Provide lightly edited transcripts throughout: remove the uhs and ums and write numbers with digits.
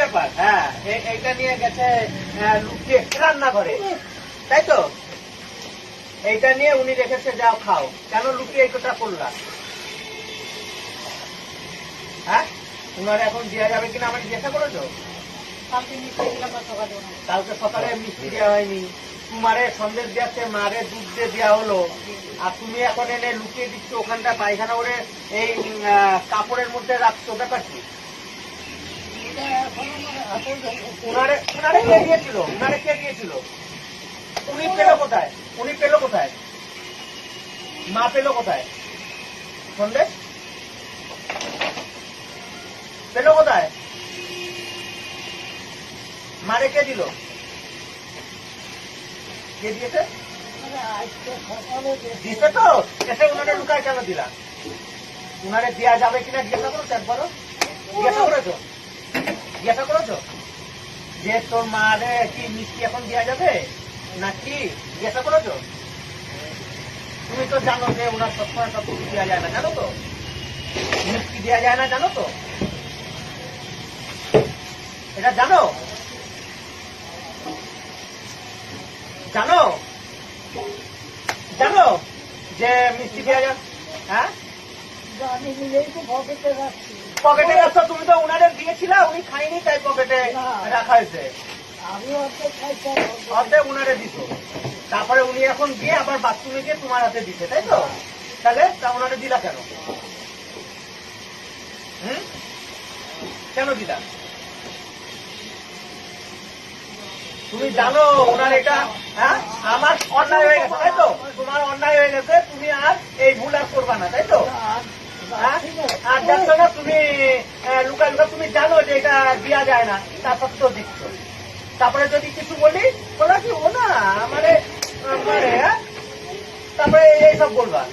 ব্যাপার। হ্যাঁ, এইটা নিয়ে গেছে লুকিয়ে রান্নাঘরে, তাই তো? এইটা নিয়ে উনি রেখেছে, যাও খাও। কেন লুকিয়ে এই কথা করলা? হ্যাঁ, উনার এখন দেওয়া যাবে কিনা আমার জিজ্ঞাসা করেছো? কালকে সকালে মিষ্টি দেওয়া হয়নি, তোমারে সন্দেশ দিয়েছে, মারে দুধ দিয়ে দেওয়া হলো, আর তুমি এখন এনে লুকিয়ে দিচ্ছ ওখানটা পায়খানা করে এই কাপড়ের মধ্যে রাখছো। ব্যাপার কি? উনারে উনারে কে দিয়েছিল? উনারে কে দিয়েছিল? উনি পেলো কোথায়? উনি পেলো কোথায়? মা পেলো কোথায় সন্দেশ? পেলো কোথায়? মারে কে দিল? কে দিয়েছে? দিতে তো এসে উনারে লুকায় কেন দিলা? উনারে দেওয়া যাবে কিনা জিজ্ঞাসা করো, একবারও জিজ্ঞাসা করেছো? জিজ্ঞাসা করেছো যে তোর মারে কি মিষ্টি এখন দেওয়া যাবে নাকি? জিজ্ঞাসা করেছো? তুমি তো জানো যে ওনার সবসময় সব কিছু দেওয়া যায় না, জানো তো? মিষ্টি দেওয়া যায় না, জানো তো? এটা জানো? জানো জানো যে মিষ্টি দেওয়া যায়? হ্যাঁ, পকেটে রাখছো। তুমি তো উনারে দিয়েছিলা, উনি খাইনি তাই পকেটে রাখা হয়েছে। অর্ধেক উনারে দিত, তারপরে উনি এখন গিয়ে আবার বাথরুমে গিয়ে তোমার হাতে দিচ্ছে, তাই তো? তাহলে তা উনারে দিলা কেন? কেন দিলা? তুমি জানো ওনার এটা, হ্যাঁ, আমার অন্যায় হয়ে গেছে, তাই তো? তোমার অন্যায় হয়ে গেছে, তুমি আর এই ভুল আর করবা না, তাই তো? আর দেখছো না তুমি লুকা লুকা, তুমি জানো যে এটা দেওয়া যায় না, তা সত্ত্বেও দিচ্ছ। তারপরে যদি কিছু বলি বলা কি ও না আমারে তারপরে এইসব বলবা।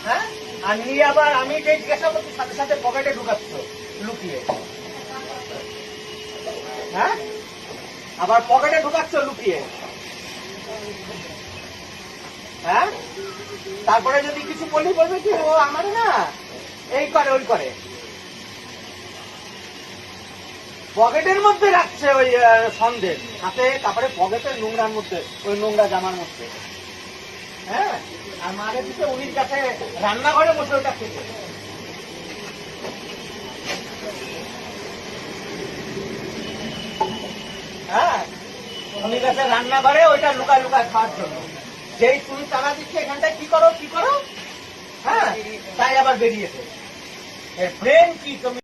হ্যাঁ, আর নিয়ে আবার আমি যে জিজ্ঞাসা করছি সাথে সাথে পকেটে ঢুকাচ্ছ লুকিয়ে। হ্যাঁ, আবার পকেটে ঢুকাচ্ছ লুকিয়ে। হ্যাঁ, তারপরে যদি কিছু বলি বলবে কি ও আমার না এই করে ওই করে। পকেটের মধ্যে রাখছে ওই সন্দেশ, হাতে তারপরে পকেটের নোংরার মধ্যে, ওই নোংরা জামার মধ্যে। হ্যাঁ, আর মারে দিতে উনির কাছে রান্নাঘরে বসে ওটা খেতে। হ্যাঁ, উনির কাছে রান্নাঘরে ওইটা লুকায় লুকায় খাওয়ার জন্য। যেই তুমি তারা দিচ্ছে এখানটায় কি করো কি করো, হ্যাঁ, তাই আবার বেরিয়েছে। ব্রেন কি তুমি